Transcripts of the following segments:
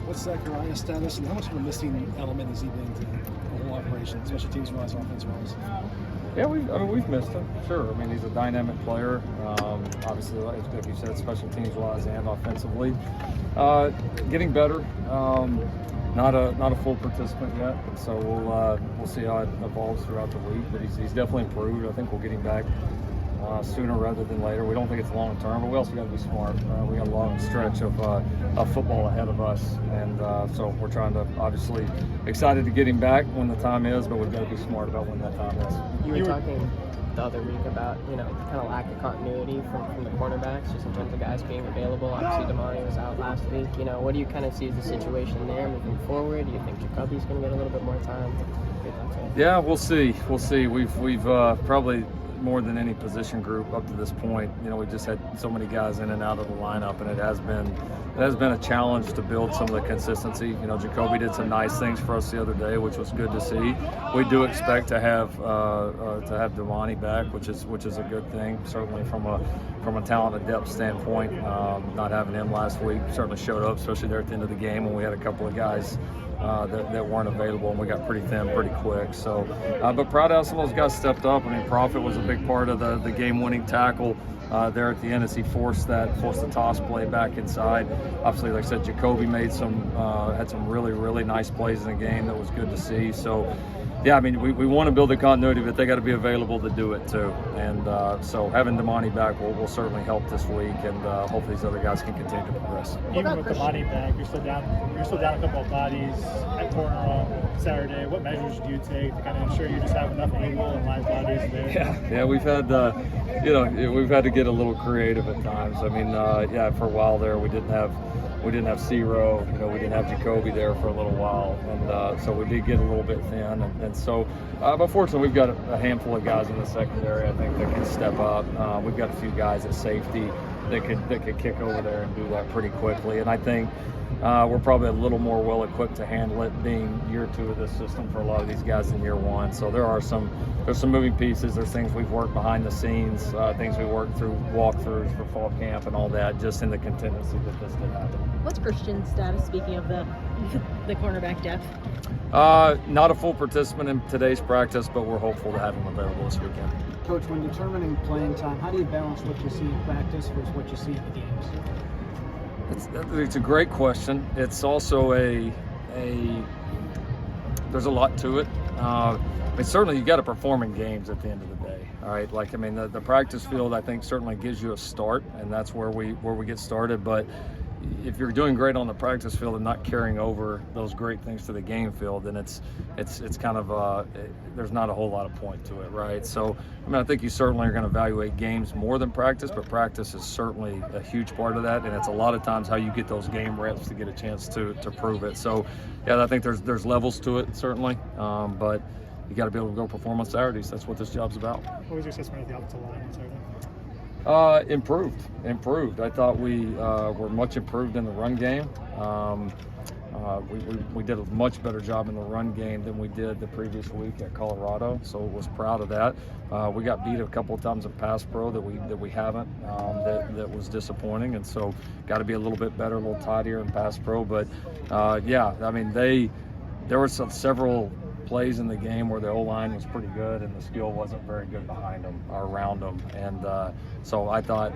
What's Zachariah's status, and how much of a missing element has he been to the whole operation, especially teams-wise, offense-wise? Yeah, we've missed him. Sure. I mean, he's a dynamic player. Obviously, like you said, special teams-wise and offensively, getting better. Not a full participant yet, so we'll see how it evolves throughout the week. But he's definitely improved. I think we'll get him back sooner rather than later. We don't think it's long term, but we also got to be smart. We got a long stretch of football ahead of us, and so we're trying to obviously excited to get him back when the time is, but we've got to be smart about when that time is. You were talking the other week about kind of lack of continuity from the cornerbacks, just in terms of guys being available. Obviously, Damani was out last week. What do you kind of see as the situation there moving forward? Do you think Jacoby's going to get a little bit more time? Yeah, we'll see. We've probably more than any position group up to this point. We've just had so many guys in and out of the lineup, and it has been a challenge to build some of the consistency. Jacoby did some nice things for us the other day, which was good to see. We do expect to have Damani back, which is a good thing. Certainly from a talent and depth standpoint, not having him last week certainly showed up, especially there at the end of the game when we had a couple of guys that weren't available, and we got pretty thin pretty quick. So, but proud of how some of those guys stepped up. I mean, Prophet was a big part of the game-winning tackle there at the end as he forced the toss play back inside. Obviously, like I said, Jacoby had some really, really nice plays in the game that was good to see. So, yeah, I mean, we want to build the continuity, but they got to be available to do it too. And so having Damani back will certainly help this week, and hopefully these other guys can continue to progress. Even with Damani back, you're still down a couple of bodies at corner on Saturday. What measures do you take to kind of ensure you just have enough able and live bodies there? Yeah, we've had we've had to get a little creative at times. I mean, for a while there we didn't have Zero, we didn't have Jacoby there for a little while, and so we did get a little bit thin, and so, but fortunately we've got a handful of guys in the secondary, I think, that can step up. We've got a few guys at safety that could kick over there and do that pretty quickly, and I think we're probably a little more well equipped to handle it, being year 2 of this system for a lot of these guys in year 1. So there's some moving pieces. There's things we've worked behind the scenes, things we worked through walkthroughs for fall camp and all that, just in the contingency that this did happen. What's Christian's status, speaking of the cornerback depth? Not a full participant in today's practice, but we're hopeful to have him available this weekend. Coach, when determining playing time, how do you balance what you see in practice versus what you see in the games? It's a great question. It's also there's a lot to it. Certainly you got to perform in games at the end of the day. All right, the practice field, I think, certainly gives you a start, and that's where we get started. But if you're doing great on the practice field and not carrying over those great things to the game field, then it's kind of there's not a whole lot of point to it, right? So I think you certainly are going to evaluate games more than practice, but practice is certainly a huge part of that, and it's a lot of times how you get those game reps to get a chance to prove it. So yeah, I think there's levels to it certainly, but you got to be able to go perform on Saturdays. That's what this job's about. What was your assessment of the offensive line on Saturday? Improved. I thought we were much improved in the run game. We did a much better job in the run game than we did the previous week at Colorado, so was proud of that. We got beat a couple of times in pass pro that we haven't. That was disappointing, and so got to be a little bit better, a little tidier in pass pro. But there were several plays in the game where the O-line was pretty good and the skill wasn't very good behind them or around them, and so I thought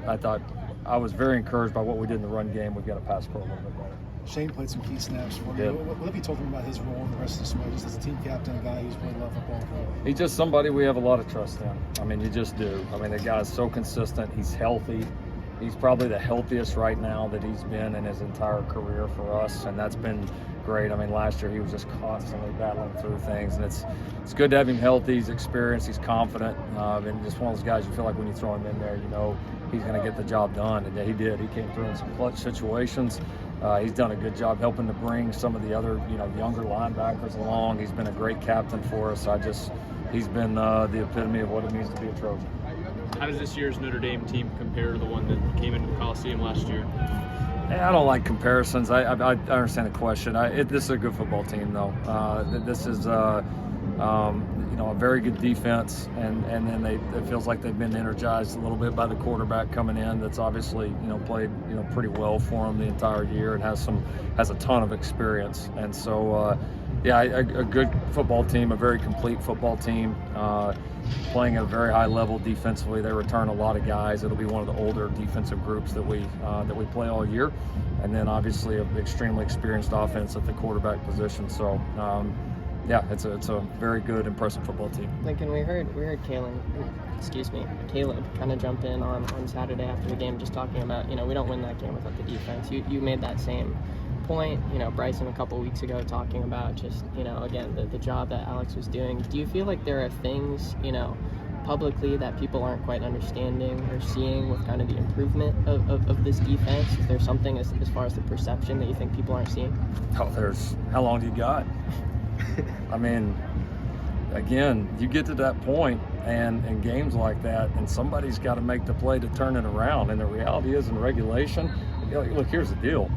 I was very encouraged by what we did in the run game. We've got to pass pro a little bit better. Shane played some key snaps for you. What have you told him about his role in the rest of the squad, just as a team captain, a guy who's played a lot of football? He's just somebody we have a lot of trust in. I mean, you just do. I mean, the guy's so consistent. He's healthy. He's probably the healthiest right now that he's been in his entire career for us, and that's been great. I mean, last year he was just constantly battling through things, and it's good to have him healthy. He's experienced, he's confident, and just one of those guys you feel like when you throw him in there, he's going to get the job done, and yeah, he did. He came through in some clutch situations. He's done a good job helping to bring some of the other, younger linebackers along. He's been a great captain for us. He's been the epitome of what it means to be a Trojan. How does this year's Notre Dame team compare to the one that came into the Coliseum last year? I don't like comparisons. I understand the question. This is a good football team, though. This is a very good defense, and then it feels like they've been energized a little bit by the quarterback coming in. That's obviously played pretty well for them the entire year and has a ton of experience. And so a good football team, a very complete football team, playing at a very high level defensively. They return a lot of guys. It'll be one of the older defensive groups that we play all year, and then obviously an extremely experienced offense at the quarterback position. So. It's a very good, impressive football team. Lincoln, we heard Caleb kind of jump in on Saturday after the game, just talking about, we don't win that game without the defense. You made that same point, Bryson a couple weeks ago talking about just, again, the job that Alex was doing. Do you feel like there are things, publicly that people aren't quite understanding or seeing with kind of the improvement of this defense? Is there something as far as the perception that you think people aren't seeing? How long do you got? I mean, again, you get to that point and in games like that, and somebody's got to make the play to turn it around. And the reality is, in regulation, look, here's the deal.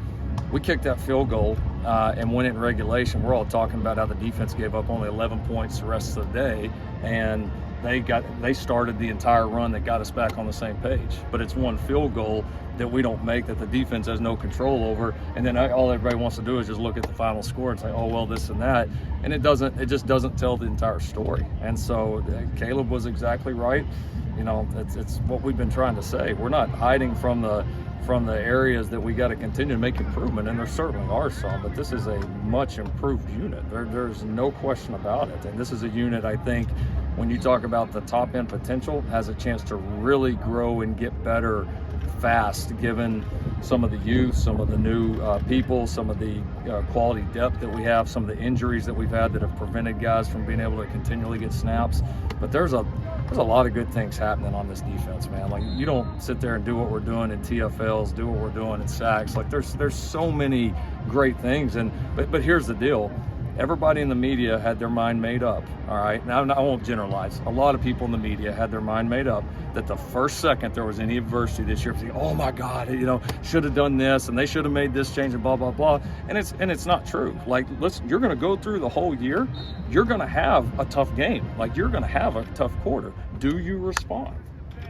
We kicked that field goal and went in regulation. We're all talking about how the defense gave up only 11 points the rest of the day, and they started the entire run that got us back on the same page. But it's one field goal that we don't make, that the defense has no control over, and then all everybody wants to do is just look at the final score and say, oh well, this and that, and it just doesn't tell the entire story. And so Caleb was exactly right. It's what we've been trying to say. We're not hiding from the areas that we got to continue to make improvement, and there certainly are some, but this is a much improved unit. There's no question about it. And this is a unit, I think, when you talk about the top end potential, has a chance to really grow and get better fast, given some of the youth, some of the new people, some of the quality depth that we have, some of the injuries that we've had that have prevented guys from being able to continually get snaps. But there's a lot of good things happening on this defense, man. Like, you don't sit there and do what we're doing in TFLs, do what we're doing in sacks. Like, there's so many great things. But here's the deal. Everybody in the media had their mind made up, all right? Now, I won't generalize. A lot of people in the media had their mind made up that the first second there was any adversity this year, oh my God, should have done this, and they should have made this change, and blah, blah, blah. And it's not true. Like, listen, you're going to go through the whole year. You're going to have a tough game. Like, you're going to have a tough quarter. Do you respond?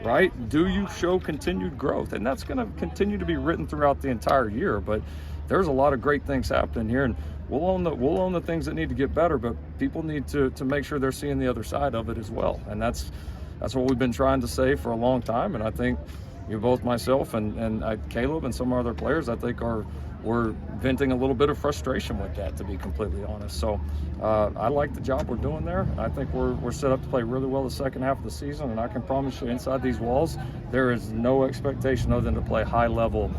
Right? Do you show continued growth? And that's going to continue to be written throughout the entire year. But there's a lot of great things happening here, and we'll own the things that need to get better, but people need to make sure they're seeing the other side of it as well. And that's what we've been trying to say for a long time. And I think both myself and Caleb and some of our other players, I think we're venting a little bit of frustration with that, to be completely honest. So I like the job we're doing there. I think we're set up to play really well the second half of the season, and I can promise you, inside these walls, there is no expectation other than to play high level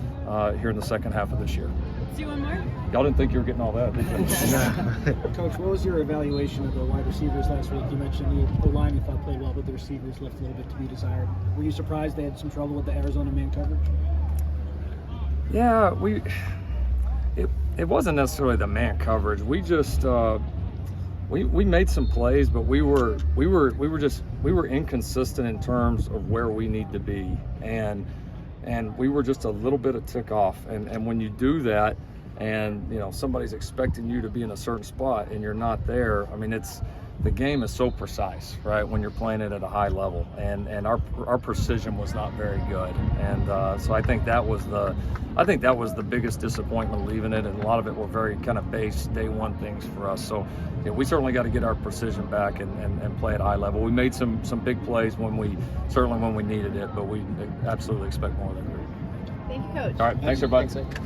here in the second half of this year. Do one more? Y'all didn't think you were getting all that, did you? Coach, what was your evaluation of the wide receivers last week? You mentioned the line you thought played well, but the receivers left a little bit to be desired. Were you surprised they had some trouble with the Arizona man coverage? Yeah, it wasn't necessarily the man coverage. We just we made some plays, but we were inconsistent in terms of where we need to be, and we were just a little bit of tick off. And when you do that, and somebody's expecting you to be in a certain spot and you're not there, I mean, the game is so precise, right, when you're playing it at a high level, and our precision was not very good, and so I think that was the biggest disappointment leaving it, and a lot of it were very kind of base day one things for us. So we certainly got to get our precision back and play at a high level. We made some big plays when we needed it, but we absolutely expect more of that. Thank you, Coach. All right, thanks everybody. Thanks, Nick.